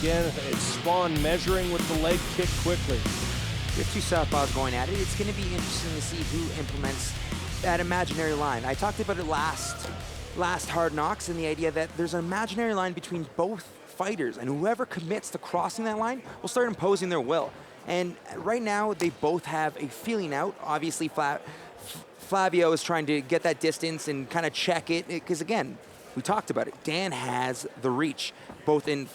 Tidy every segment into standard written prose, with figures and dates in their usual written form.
again. It's Spohn measuring with the leg kick quickly. You have two southpaws going at it. It's going to be interesting to see who implements that imaginary line. I talked about it last Hard Knocks, and the idea that there's an imaginary line between both fighters, and whoever commits to crossing that line will start imposing their will. And right now, they both have a feeling out. Obviously, Flavio is trying to get that distance and kind of check it, because again, we talked about it. Dan has the reach, both in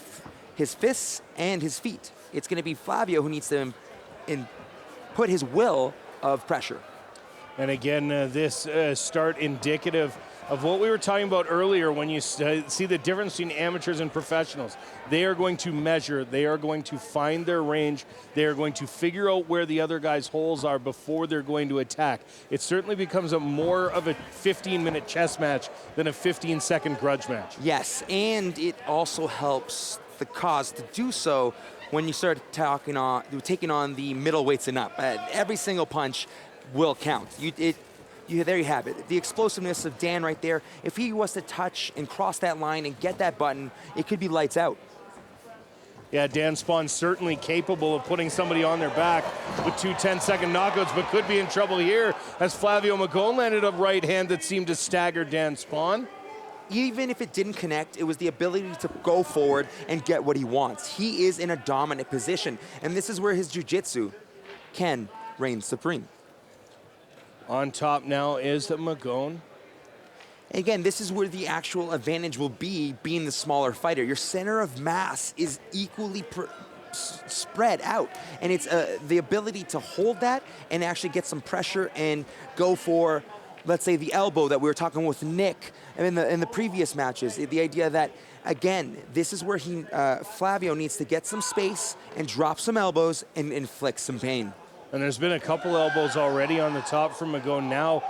his fists and his feet. It's going to be Flavio who needs to put his will of pressure. And again, this start indicative of what we were talking about earlier when you see the difference between amateurs and professionals. They are going to measure, they are going to find their range, they are going to figure out where the other guy's holes are before they're going to attack. It certainly becomes more of a 15-minute chess match than a 15-second grudge match. Yes, and it also helps the cause to do so when you start taking on the middleweights and up. Every single punch will count. There you have it. The explosiveness of Dan right there. If he was to touch and cross that line and get that button, it could be lights out. Yeah, Dan Spohn certainly capable of putting somebody on their back with two 10-second knockouts, but could be in trouble here as Flavio Magon landed a right hand that seemed to stagger Dan Spohn. Even if it didn't connect, it was the ability to go forward and get what he wants. He is in a dominant position, and this is where his jiu-jitsu can reign supreme. On top now is Magon. Again, this is where the actual advantage will be, being the smaller fighter. Your center of mass is equally spread out, and it's the ability to hold that and actually get some pressure and go for, let's say, the elbow that we were talking with Nick in the previous matches. The idea that, again, this is where Flavio needs to get some space and drop some elbows and inflict some pain. And there's been a couple elbows already on the top from Magon, now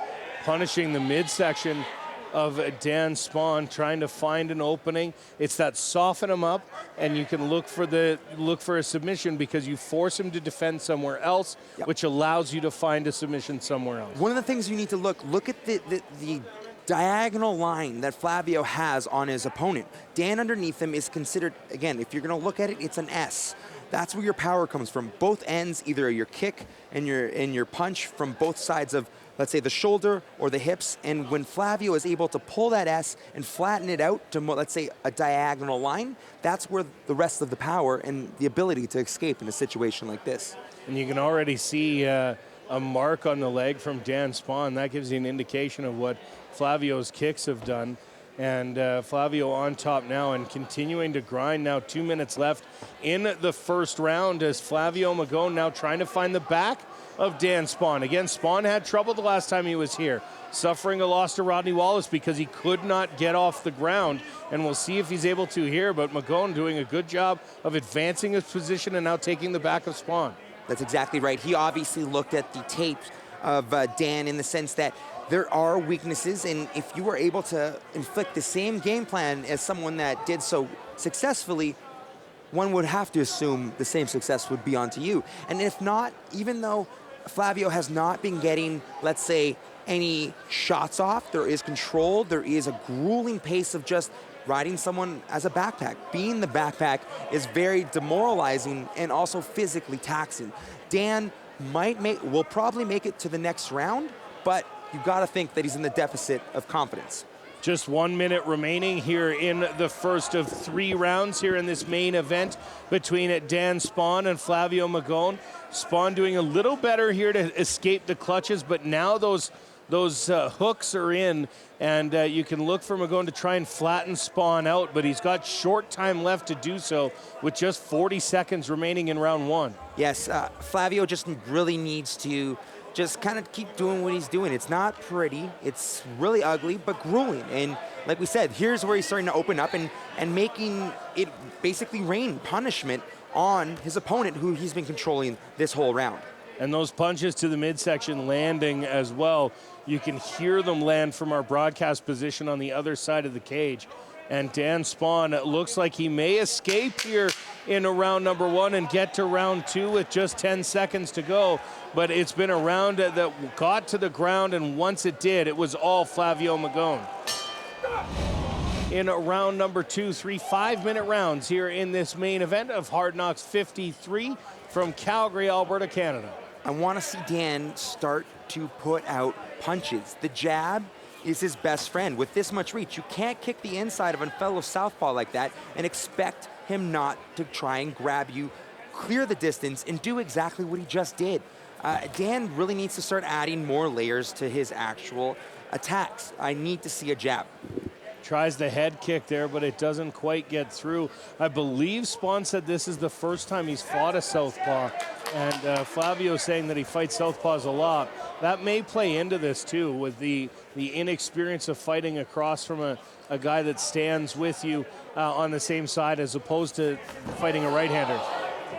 punishing the midsection of Dan Spohn, trying to find an opening. It's that soften him up, and you can look for a submission because you force him to defend somewhere else, yep, which allows you to find a submission somewhere else. One of the things you need to look at the diagonal line that Flavio has on his opponent. Dan underneath him is considered, again, if you're going to look at it, it's an S. That's where your power comes from. Both ends, either your kick and your punch from both sides of, let's say, the shoulder or the hips. And when Flavio is able to pull that S and flatten it out to, let's say, a diagonal line, that's where the rest of the power and the ability to escape in a situation like this. And you can already see a mark on the leg from Dan Spohn. That gives you an indication of what Flavio's kicks have done. And Flavio on top now and continuing to grind now. 2 minutes left in the first round as Flavio Magon now trying to find the back of Dan Spohn. Again, Spohn had trouble the last time he was here, suffering a loss to Rodney Wallace because he could not get off the ground. And we'll see if he's able to here, but Magon doing a good job of advancing his position and now taking the back of Spohn. That's exactly right. He obviously looked at the tape of Dan in the sense that there are weaknesses, and if you were able to inflict the same game plan as someone that did so successfully, one would have to assume the same success would be onto you. And if not, even though Flavio has not been getting, let's say, any shots off, there is control, there is a grueling pace of just riding someone as a backpack. Being the backpack is very demoralizing and also physically taxing. Dan will probably make it to the next round, but you've got to think that he's in the deficit of confidence. Just 1 minute remaining here in the first of 3 rounds here in this main event between Dan Spohn and Flavio Magon. Spohn doing a little better here to escape the clutches, but now those hooks are in, and you can look for Magon to try and flatten Spohn out, but he's got short time left to do so with just 40 seconds remaining in round 1. Yes, Flavio just really needs to just kind of keep doing what he's doing. It's not pretty, it's really ugly, but grueling. And like we said, here's where he's starting to open up and making it basically rain punishment on his opponent, who he's been controlling this whole round. And those punches to the midsection landing as well. You can hear them land from our broadcast position on the other side of the cage. And Dan Spohn, it looks like he may escape here in round number 1 and get to round 2 with just 10 seconds to go. But it's been a round that got to the ground, and once it did, it was all Flavio Magon. in round number 2. 3 5-minute rounds here in this main event of Hard Knocks 53 from Calgary, Alberta, Canada. I want to see Dan start to put out punches. The jab is his best friend. With this much reach, you can't kick the inside of a fellow southpaw like that and expect him not to try and grab you, clear the distance, and do exactly what he just did. Dan really needs to start adding more layers to his actual attacks. I need to see a jab. Tries the head kick there, but it doesn't quite get through. I believe Spohn said this is the first time he's fought a southpaw, and Flavio saying that he fights southpaws a lot. That may play into this too, with the inexperience of fighting across from a guy that stands with you on the same side as opposed to fighting a right-hander.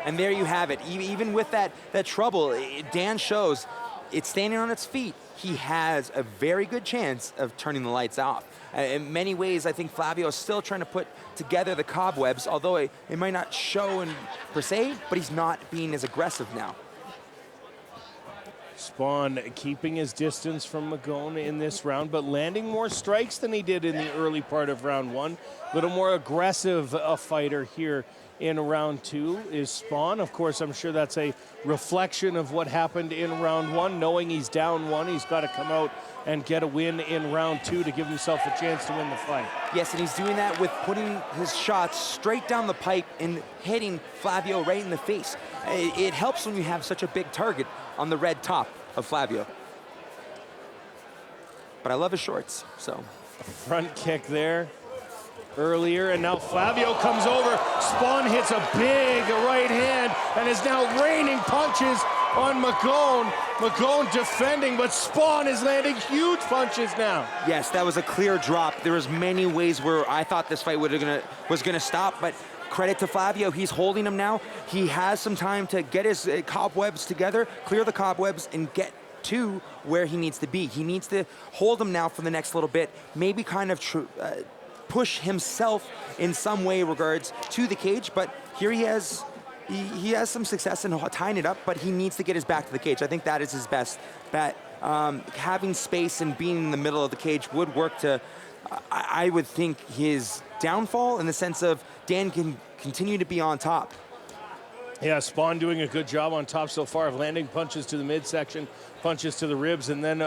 And there you have it. Even with that trouble, Dan shows it's standing on its feet. He has a very good chance of turning the lights off. In many ways, I think Flavio is still trying to put together the cobwebs, although it might not show per se, but he's not being as aggressive now. Spohn keeping his distance from Magon in this round, but landing more strikes than he did in the early part of round 1. A little more aggressive a fighter here in round 2 is Spohn. Of course, I'm sure that's a reflection of what happened in round 1. Knowing he's down 1, he's got to come out and get a win in round 2 to give himself a chance to win the fight. Yes, and he's doing that with putting his shots straight down the pipe and hitting Flavio right in the face. It helps when you have such a big target on the red top of Flavio. But I love his shorts, so. Front kick there earlier, and now Flavio comes over. Spohn hits a big right hand and is now raining punches on Magon. Magon defending, but Spohn is landing huge punches now. Yes, that was a clear drop. There was many ways where I thought this fight was gonna stop, but credit to Flavio, he's holding him now. He has some time to get his cobwebs together, clear the cobwebs, and get to where he needs to be. He needs to hold him now for the next little bit, maybe kind of push himself in some way regards to the cage, but here he has some success in tying it up, but he needs to get his back to the cage. I think that is his best bet. Having space and being in the middle of the cage would work to, I would think, his downfall in the sense of Dan can continue to be on top. Yeah, Spohn doing a good job on top so far of landing punches to the midsection, punches to the ribs, and then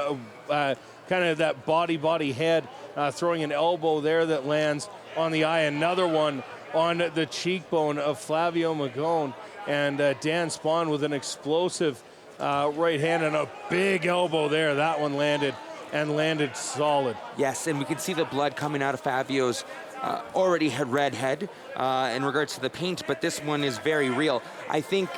kind of that body head, throwing an elbow there that lands on the eye. Another one on the cheekbone of Flavio Magon, and Dan Spohn with an explosive right hand and a big elbow there. That one landed solid. Yes, and we can see the blood coming out of Fabio's already had red head in regards to the paint, but this one is very real. I think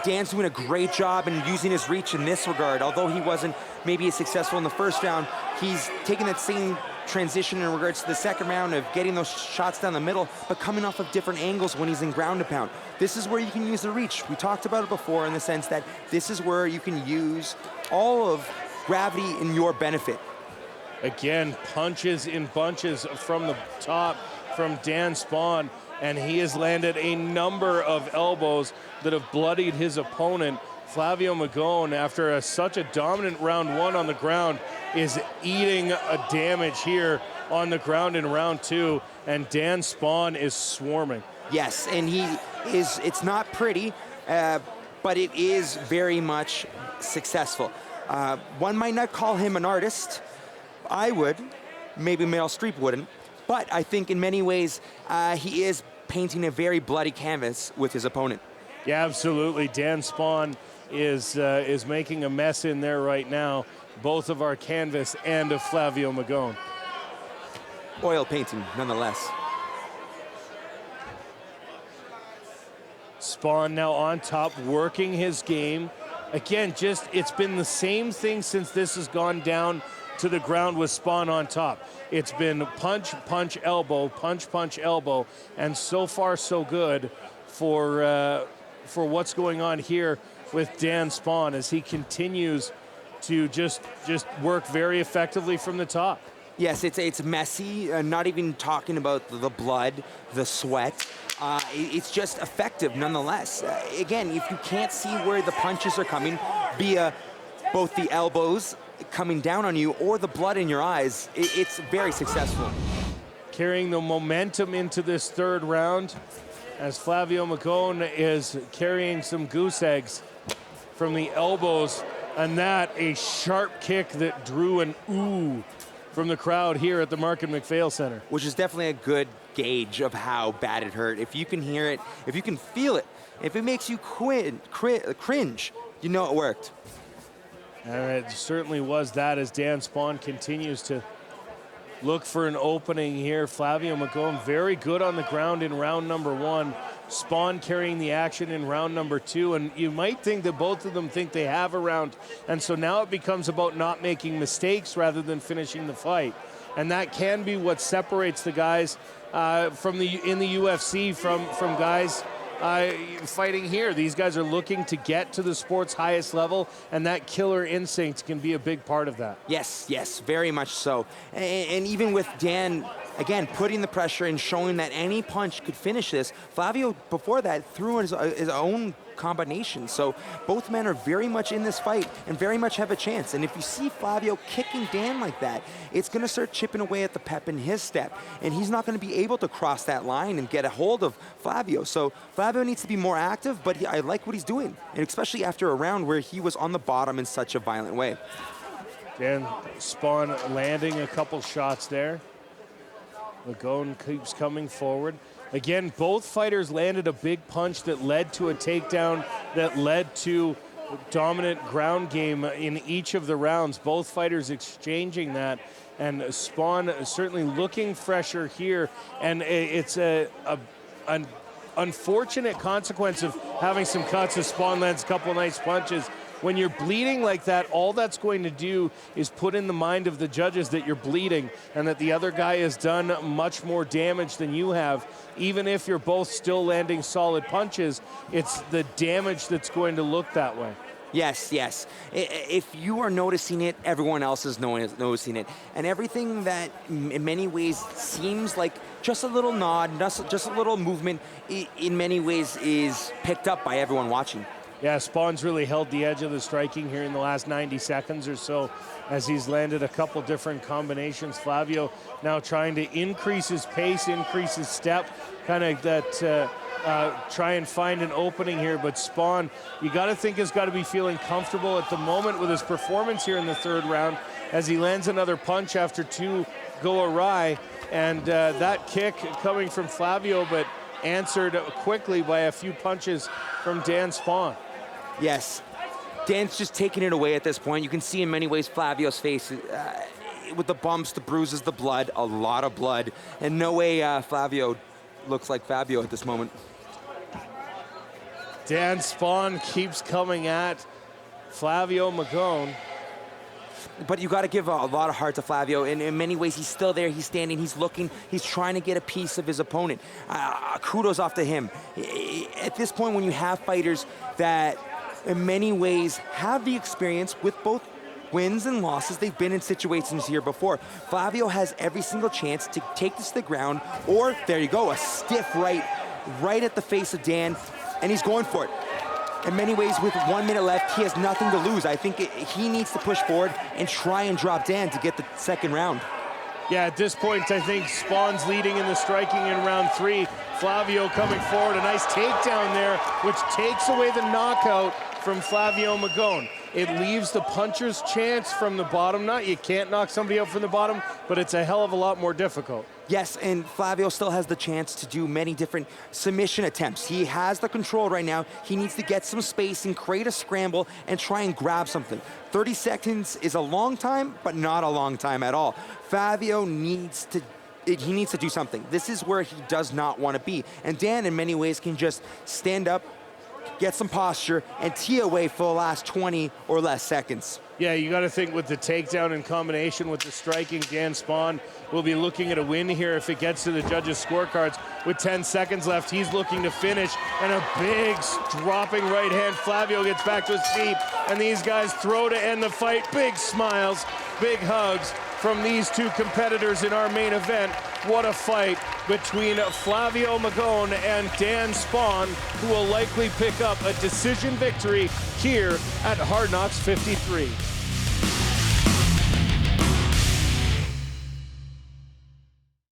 Dan's doing a great job in using his reach in this regard. Although he wasn't maybe as successful in the first round, he's taking that same transition in regards to the second round of getting those shots down the middle, but coming off of different angles when he's in ground and pound. This is where you can use the reach. We talked about it before in the sense that this is where you can use all of gravity in your benefit. Again, punches in bunches from the top from Dan Spohn, and he has landed a number of elbows that have bloodied his opponent. Flavio Magon, after such a dominant round 1 on the ground, is eating a damage here on the ground in round 2, and Dan Spohn is swarming. Yes, and it's not pretty, but it is very much successful. One might not call him an artist. I would, maybe Meryl Streep wouldn't, but I think in many ways he is painting a very bloody canvas with his opponent. Yeah, absolutely. Dan Spohn is making a mess in there right now, both of our canvas and of Flavio Magon. Oil painting, nonetheless. Spohn now on top, working his game. Again, it's been the same thing since this has gone down to the ground with Spohn on top. It's been punch, punch, elbow, punch, punch, elbow, and so far so good for what's going on here with Dan Spohn as he continues to just work very effectively from the top. Yes, it's messy, not even talking about the blood, the sweat. It's just effective nonetheless. Again, if you can't see where the punches are coming via both the elbows coming down on you or the blood in your eyes, it's very successful. carrying the momentum into this third round as Flavio Magon is carrying some goose eggs from the elbows, and that a sharp kick that drew an ooh from the crowd here at the Mark and McPhail Center. Which is definitely a good gauge of how bad it hurt. If you can hear it, if you can feel it, if it makes you cringe, you know it worked. And it certainly was that, as Dan Spohn continues to look for an opening here. Flavio Magon very good on the ground in round number 1. Spohn carrying the action in round number 2, and you might think that both of them think they have a round, and so now it becomes about not making mistakes rather than finishing the fight. And that can be what separates the guys in the UFC from guys fighting here. These guys are looking to get to the sport's highest level, and that killer instinct can be a big part of that. Yes, very much so. And even with Dan, again, putting the pressure and showing that any punch could finish this, Flavio, before that, threw his own combination. So both men are very much in this fight and very much have a chance. And if you see Flavio kicking Dan like that, it's going to start chipping away at the pep in his step. And he's not going to be able to cross that line and get a hold of Flavio. So Flavio needs to be more active, but I like what he's doing. And especially after a round where he was on the bottom in such a violent way. Dan Spohn landing a couple shots there. Magon keeps coming forward. Again, both fighters landed a big punch that led to a takedown, that led to dominant ground game in each of the rounds. Both fighters exchanging that, and Spohn certainly looking fresher here. And it's an unfortunate consequence of having some cuts as Spohn lands a couple nice punches. When you're bleeding like that, all that's going to do is put in the mind of the judges that you're bleeding and that the other guy has done much more damage than you have. Even if you're both still landing solid punches, it's the damage that's going to look that way. Yes. If you are noticing it, everyone else is noticing it. And everything that in many ways seems like just a little nod, just a little movement, in many ways is picked up by everyone watching. Yeah, Spohn's really held the edge of the striking here in the last 90 seconds or so as he's landed a couple different combinations. Flavio now trying to increase his pace, increase his step, kind of that try and find an opening here. But Spohn, you got to think, has got to be feeling comfortable at the moment with his performance here in the third round as he lands another punch after 2 go awry. And that kick coming from Flavio, but answered quickly by a few punches from Dan Spohn. Yes, Dan's just taking it away at this point. You can see in many ways Flavio's face with the bumps, the bruises, the blood, a lot of blood. And no way Flavio looks like Fabio at this moment. Dan Spohn keeps coming at Flavio Magon. But you got to give a lot of heart to Flavio. And in many ways, he's still there. He's standing. He's looking. He's trying to get a piece of his opponent. Kudos off to him. At this point, when you have fighters that in many ways have the experience with both wins and losses, they've been in situations here before. Flavio has every single chance to take this to the ground, or there you go, a stiff right at the face of Dan, and he's going for it. In many ways, with 1 minute left, he has nothing to lose. I think he needs to push forward and try and drop Dan to get the second round. Yeah, at this point, I think Spohn's leading in the striking in round 3. Flavio coming forward, a nice takedown there, which takes away the knockout from Flavio Magon. It leaves the puncher's chance from the bottom. You can't knock somebody out from the bottom, but it's a hell of a lot more difficult. Yes, and Flavio still has the chance to do many different submission attempts. He has the control right now. He needs to get some space and create a scramble and try and grab something. 30 seconds is a long time, but not a long time at all. Flavio needs to do something. This is where he does not want to be. And Dan, in many ways, can just stand up, get some posture, and tee away for the last 20 or less seconds. Yeah, you got to think with the takedown in combination with the striking, Dan Spohn will be looking at a win here if it gets to the judges' scorecards. With 10 seconds left, he's looking to finish, and a big dropping right hand. Flavio gets back to his feet, and these guys throw to end the fight. Big smiles, big hugs from these two competitors in our main event. What a fight between Flavio Magon and Dan Spohn, who will likely pick up a decision victory here at Hard Knocks 53.